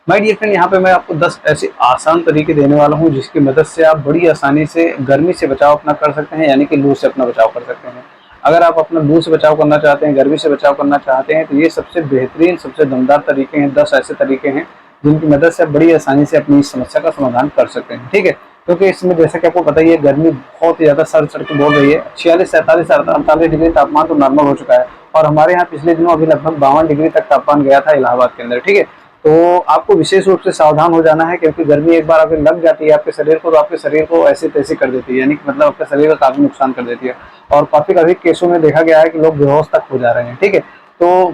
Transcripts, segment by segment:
My dear friend, यहाँ पे मैं आपको 10 ऐसे आसान तरीके देने वाला हूँ जिसकी मदद से आप बड़ी आसानी से गर्मी से बचाव अपना कर सकते हैं, यानी कि लू से अपना बचाव कर सकते हैं। अगर आप अपना लू से बचाव करना चाहते हैं, गर्मी से बचाव करना चाहते हैं, तो ये सबसे बेहतरीन, सबसे दमदार तरीके हैं। 10 ऐसे तरीके हैं जिनकी मदद से आप बड़ी आसानी से अपनी इस समस्या का समाधान कर सकते हैं, ठीक है। क्योंकि इसमें जैसा कि आपको पता ही है, गर्मी बहुत ही ज़्यादा सर चढ़ के बोल रही है। 46, 47, 48 डिग्री तापमान तो नॉर्मल हो चुका है, और हमारे यहाँ पिछले दिनों अभी लगभग 52 डिग्री तक तापमान गया था इलाहाबाद के अंदर, ठीक है। तो आपको विशेष रूप से सावधान हो जाना है, क्योंकि गर्मी एक बार अगर लग जाती है आपके शरीर को, तो आपके शरीर को ऐसे तैसे कर देती है, यानी कि मतलब आपके शरीर का काफी नुकसान कर देती है। और काफी अधिक केसों में देखा गया है कि लोग बेहोश तक हो जा रहे हैं, ठीक है। तो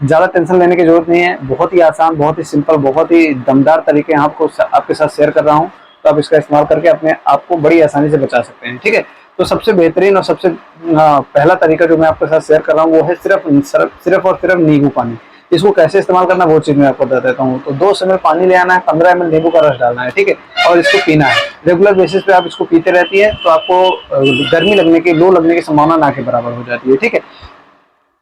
ज्यादा टेंशन लेने की जरूरत नहीं है। बहुत ही आसान, बहुत ही सिंपल, बहुत ही दमदार तरीके आपको आपके साथ शेयर कर रहा हूँ। तो आप इसका इस्तेमाल करके अपने आप को बड़ी आसानी से बचा सकते हैं, ठीक है। तो सबसे बेहतरीन और सबसे पहला तरीका जो मैं आपके साथ शेयर कर रहा हूँ वो है सिर्फ और सिर्फ नींबू पानी। इसको कैसे इस्तेमाल करना वो चीज मैं आपको बता देता हूँ। तो 200 ml पानी ले आना है, 15 ml नींबू का रस डालना है, ठीक है। और इसको पीना है। रेगुलर बेसिस पे आप इसको पीते रहती है तो आपको गर्मी लगने की, लू लगने की संभावना ना के बराबर हो जाती है, ठीक है।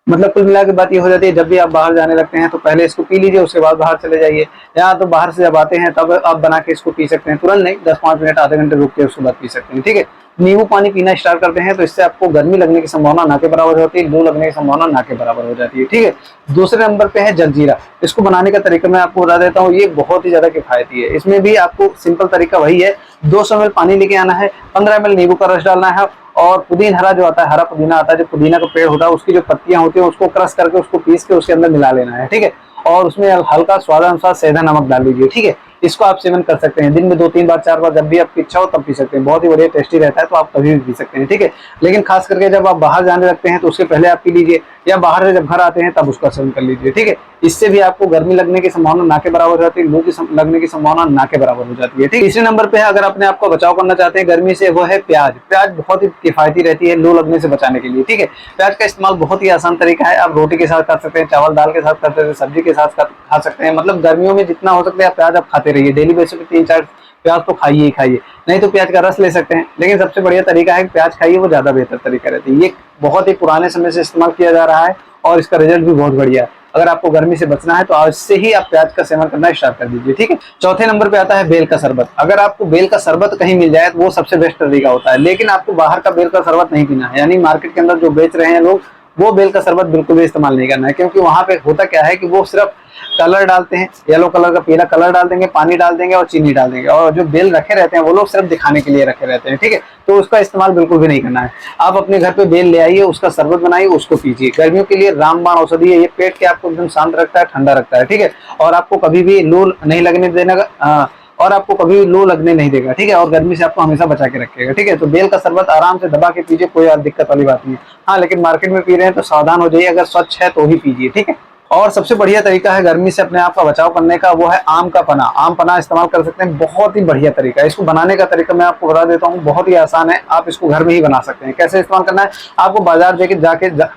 मतलब कुल मिला के बात ये हो जाती है, जब भी आप बाहर जाने लगते हैं तो पहले इसको पी लीजिए, उसके बाद बाहर चले जाइए। या तो बाहर से जब आते हैं तब आप बना के इसको पी सकते हैं, तुरंत नहीं, 10-5 मिनट, आधे घंटे रुक के उसके बाद पी सकते हैं, ठीक है। नींबू पानी पीना स्टार्ट करते हैं तो इससे आपको गर्मी लगने की संभावना ना के बराबर होती है, लू लगने की संभावना ना के बराबर हो जाती है, ठीक है। दूसरे नंबर पे है जलजीरा। इसको बनाने का तरीका मैं आपको बता देता हूँ, ये बहुत ही ज्यादा किफायती है। इसमें भी आपको सिंपल तरीका वही है, 200 ml पानी लेके आना है, 15 ml नींबू का रस डालना है, और पुदीन हरा जो आता है, हरा पुदीना आता है, जो पुदीना का पेड़ होता है, उसकी जो पत्तियां होती है उसको क्रश करके, उसको पीस के उसके अंदर मिला लेना है, ठीक है। और उसमें हल्का स्वादानुसार सेंधा नमक डाल लीजिए, ठीक है। इसको आप सेवन कर सकते हैं दिन में 2-3 बार, 4 बार, जब भी आपकी इच्छा हो तब पी सकते हैं। बहुत ही बढ़िया टेस्टी रहता है, तो आप कभी भी पी सकते हैं, ठीक है। लेकिन खास करके जब आप बाहर जाने लगते हैं तो उसके पहले आप पी लीजिए, या बाहर से जब घर आते हैं तब उसका सेवन कर लीजिए, ठीक है। इससे भी आपको गर्मी लगने की संभावना ना के बराबर हो जाती है, लू की लगने की संभावना ना के बराबर हो जाती है, ठीक है। तीसरे नंबर पे है, अगर अपने आपको बचाव करना चाहते हैं गर्मी से, वो है प्याज। प्याज बहुत ही किफायती रहती है लू लगने से बचाने के लिए, ठीक है। प्याज का इस्तेमाल बहुत ही आसान तरीका है, आप रोटी के साथ कर सकते हैं, चावल दाल के साथ कर सकते हैं, सब्जी के साथ खा सकते हैं। मतलब गर्मियों में जितना हो सकता है प्याज आप खाते रहिए, डेली बेसिस पे 3-4 प्याज तो खाइए ही खाइए। नहीं तो प्याज का रस ले सकते हैं, लेकिन सबसे बढ़िया तरीका है कि प्याज खाइए, वो ज्यादा बेहतर तरीका रहती है। ये बहुत ही पुराने समय से इस्तेमाल किया जा रहा है और इसका रिजल्ट भी बहुत बढ़िया है। अगर आपको गर्मी से बचना है तो आज से ही आप प्याज का सेवन करना स्टार्ट कर दीजिए, ठीक है। चौथे नंबर पे आता है बेल का शरबत। अगर आपको बेल का शरबत कहीं मिल जाए तो वो सबसे बेस्ट तरीका होता है, लेकिन आपको बाहर का बेल का शरबत नहीं पीना है। यानी मार्केट के अंदर जो बेच रहे हैं लोग, वो बेल का शरबत बिल्कुल भी इस्तेमाल नहीं करना है, क्योंकि वहां पे होता क्या है कि वो सिर्फ कलर डालते हैं, येलो कलर का पीला कलर डाल देंगे, पानी डाल देंगे और चीनी डाल देंगे, और जो बेल रखे रहते हैं वो लोग सिर्फ दिखाने के लिए रखे रहते हैं, ठीक है। तो उसका इस्तेमाल बिल्कुल भी नहीं करना है। आप अपने घर पे बेल ले आइए, उसका शरबत बनाइए, उसको पीजिए। गर्मियों के लिए रामबाण औषधि है, ये पेट के आपको एकदम शांत रखता है, ठंडा रखता है, ठीक है। और आपको कभी भी लू नहीं लगने देने का, और आपको कभी भी लू लगने नहीं देगा, ठीक है। और गर्मी से आपको हमेशा बचा के रखेगा, ठीक है। तो बेल का शरबत आराम से दबा के पीजिए, कोई और दिक्कत वाली बात नहीं है। हाँ, लेकिन मार्केट में पी रहे हैं तो सावधान हो जाइए, अगर स्वच्छ है तो ही पीजिए, ठीक है। और सबसे बढ़िया तरीका है गर्मी से अपने आप का बचाव करने का, वो है आम का पना। आम पना इस्तेमाल कर सकते हैं, बहुत ही बढ़िया तरीका है। इसको बनाने का तरीका मैं आपको बता देता हूँ, बहुत ही आसान है, आप इसको घर में ही बना सकते हैं। कैसे इस्तेमाल करना है, आपको बाजार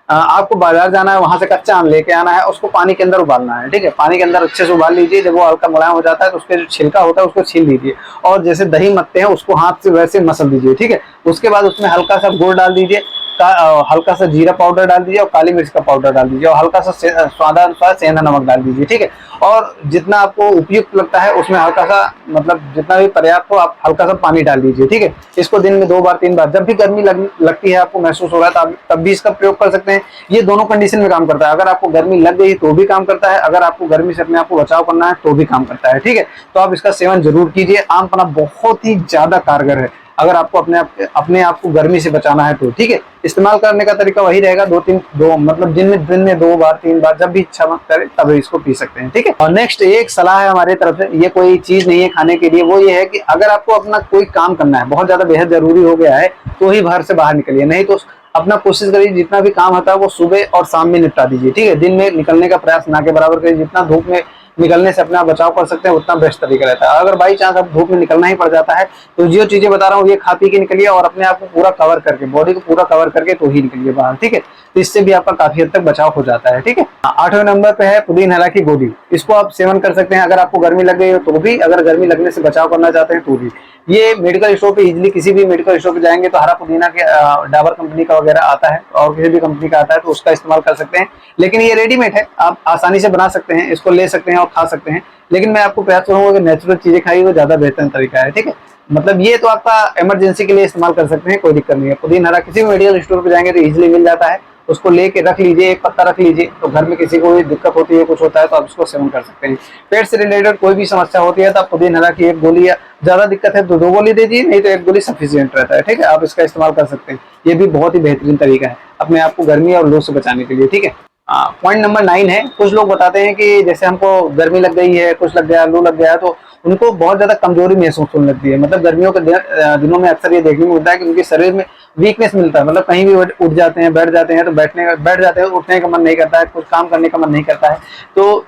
आपको बाजार जाना है, वहां से कच्चा आम लेके आना है, उसको पानी के अंदर उबालना है, ठीक है। पानी के अंदर अच्छे से उबाल लीजिए, जब वो हल्का मुलायम हो जाता है तो उसके जो छिलका होता है उसको छील लीजिए, और जैसे दही मसते हैं उसको हाथ से वैसे मसल दीजिए, ठीक है। उसके बाद उसमें हल्का सा गुड़ डाल दीजिए, हल्का सा जीरा पाउडर डाल दीजिए, और काली मिर्च का पाउडर डाल दीजिए, और हल्का सा स्वादानुसार सेंधा नमक डाल दीजिए, ठीक है। और जितना आपको उपयुक्त लगता है उसमें हल्का सा, मतलब जितना भी पर्याप्त हो, आप हल्का सा पानी डाल दीजिए, ठीक है। इसको दिन में 2 बार 3 बार, जब भी गर्मी लगती है, आपको महसूस हो रहा है, तब भी इसका प्रयोग कर सकते हैं। ये दोनों कंडीशन में काम करता है। अगर आपको गर्मी लग गई तो भी काम करता है, अगर आपको गर्मी से अपने आप को बचाव करना है तो भी काम करता है, ठीक है। तो आप इसका सेवन जरूर कीजिए। आम पन्ना बहुत ही ज्यादा कारगर है अगर आपको अपने आप को गर्मी से बचाना है तो, ठीक है। इस्तेमाल करने का तरीका वही रहेगा, मतलब दिन में 2 बार 3 बार, जब भी इच्छा करे तब इसको पी सकते हैं, ठीक है। और नेक्स्ट एक सलाह है हमारी तरफ से, ये कोई चीज नहीं है खाने के लिए, वो ये है कि अगर आपको अपना कोई काम करना है, बहुत ज्यादा बेहद जरूरी हो गया है, तो ही घर से बाहर निकलिए। नहीं तो अपना कोशिश करिए जितना भी काम होता है वो सुबह और शाम में निपटा दीजिए, ठीक है। दिन में निकलने का प्रयास ना के बराबर करिए। जितना धूप में निकलने से अपना बचाव कर सकते हैं उतना बेस्ट तरीका रहता है। अगर बाई चांस अब धूप में निकलना ही पड़ जाता है तो जो चीजें बता रहा हूँ ये खा पी के निकलिए, और अपने आप को पूरा कवर करके, बॉडी को पूरा कवर करके तो ही निकलिए बाहर, ठीक है। तो इससे भी आपका काफी हद तक बचाव हो जाता है, ठीक है। 8वें नंबर पे है पुदीन हरा की गोली। इसको आप सेवन कर सकते हैं अगर आपको गर्मी लग गई हो तो भी, अगर गर्मी लगने से बचाव करना चाहते हैं तो भी। ये मेडिकल स्टोर पे इजीली, किसी भी मेडिकल स्टोर पे जाएंगे तो हरा पुदीना के डाबर कंपनी का वगैरह आता है और किसी भी कंपनी का आता है, तो उसका इस्तेमाल कर सकते हैं। लेकिन ये रेडीमेड है, आप आसानी से बना सकते हैं, इसको ले सकते हैं और खा सकते हैं। लेकिन मैं आपको प्रयास करूंगा कि नेचुरल चीजें खाइए, वो ज्यादा बेहतर तरीका है। ठीक है, मतलब ये तो आपका इमरजेंसी के लिए इस्तेमाल कर सकते हैं, कोई दिक्कत नहीं है। पुदीना हरा किसी भी मेडिकल स्टोर पे जाएंगे तो इजीली मिल जाता है, उसको लेके रख लीजिए, एक पत्ता रख लीजिए। तो घर में किसी को भी दिक्कत होती है, कुछ होता है, तो आप इसको सेवन कर सकते हैं। पेट से रिलेटेड कोई भी समस्या होती है तो आप पुदीना हरा की 1 गोली, या ज्यादा दिक्कत है तो 2 गोली दे दीजिए, नहीं तो 1 गोली सफिशियंट रहता है। ठीक है, आप इसका इस्तेमाल कर सकते हैं। ये भी बहुत ही बेहतरीन तरीका है अपने आप को गर्मी और लू से बचाने के लिए। ठीक है, पॉइंट नंबर 9 है, कुछ लोग बताते हैं कि जैसे हमको गर्मी लग गई है, कुछ लग गया, लू लग गया, तो उनको बहुत ज्यादा कमजोरी महसूस होने लगती है। मतलब गर्मियों के दिनों में अक्सर ये देखने को मिलता है कि उनके शरीर में वीकनेस मिलता है, मतलब कहीं भी उठ जाते हैं, बैठ जाते हैं, तो बैठ जाते हैं, उठने का मन नहीं करता है, कुछ काम करने का मन नहीं करता है। तो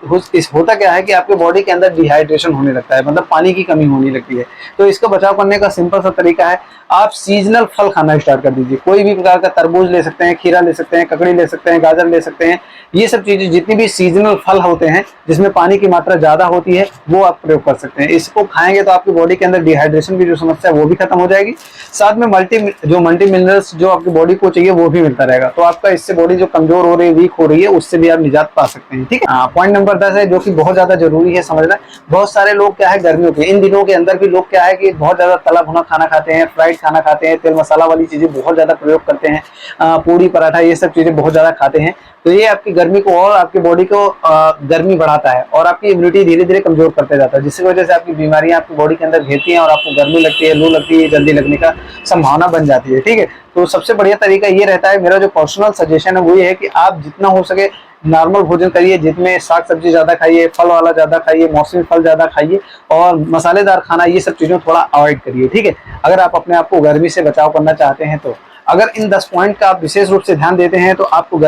होता क्या है कि आपके बॉडी के अंदर डिहाइड्रेशन होने लगता है, मतलब पानी की कमी होने लगती है। तो इसका बचाव करने का सिंपल सा तरीका है, आप सीजनल फल खाना स्टार्ट कर दीजिए। कोई भी प्रकार का तरबूज ले सकते हैं, खीरा ले सकते हैं, ककड़ी ले सकते हैं, गाजर ले सकते हैं। ये सब चीजें, जितनी भी सीजनल फल होते हैं जिसमें पानी की मात्रा ज्यादा होती है, वो आप प्रयोग कर सकते हैं। इसको खाएंगे तो आपकी बॉडी के अंदर डिहाइड्रेशन की जो समस्या है वो भी खत्म हो जाएगी। साथ में मल्टी मिनरल्स जो आपकी बॉडी को चाहिए वो भी मिलता रहेगा। तो आपका इससे बॉडी जो कमजोर हो रही है, वीक हो रही है, उससे भी आप निजात पा सकते हैं। ठीक है, पॉइंट नंबर 10 है, जो कि बहुत ज्यादा जरूरी है समझना। बहुत सारे लोग क्या है, गर्मियों के इन दिनों के अंदर भी लोग क्या है कि बहुत ज्यादा तला भुना खाना खाते हैं, फ्राइड खाना खाते हैं, तेल मसाला वाली चीजें बहुत ज्यादा प्रयोग करते हैं, पूरी पराठा ये सब चीजें बहुत ज्यादा खाते हैं। तो ये आपकी गर्मी को और आपकी बॉडी को गर्मी बढ़ाता है और आपकी इम्यूनिटी धीरे धीरे कमजोर करते जाता है, जिसकी वजह से आपकी बीमारियां आपकी बॉडी के अंदर घेरती हैं और आपको गर्मी लगती है, लू लगती है, जल्दी लगने का संभावना बन जाती है। ठीक है, तो सबसे बढ़िया तरीका ये रहता है, मेरा जो पर्सनल सजेशन है वो ये है कि आप जितना हो सके नॉर्मल भोजन करिए, जिसमें साग सब्जी ज्यादा खाइए, फल वाला ज्यादा खाइए, मौसमी फल ज्यादा खाइए और मसालेदार खाना, ये सब चीजों थोड़ा अवॉइड करिए। ठीक है, अगर आप अपने आप को गर्मी से बचाव करना चाहते हैं तो अगर इन 10 पॉइंट का आप विशेष रूप से ध्यान देते हैं तो आपको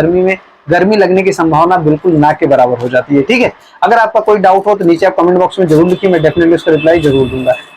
गर्मी लगने की संभावना बिल्कुल ना के बराबर हो जाती है। ठीक है, अगर आपका कोई डाउट हो तो नीचे आप कमेंट बॉक्स में जरूर लिखिए, मैं डेफिनेटली उसका रिप्लाई जरूर दूंगा।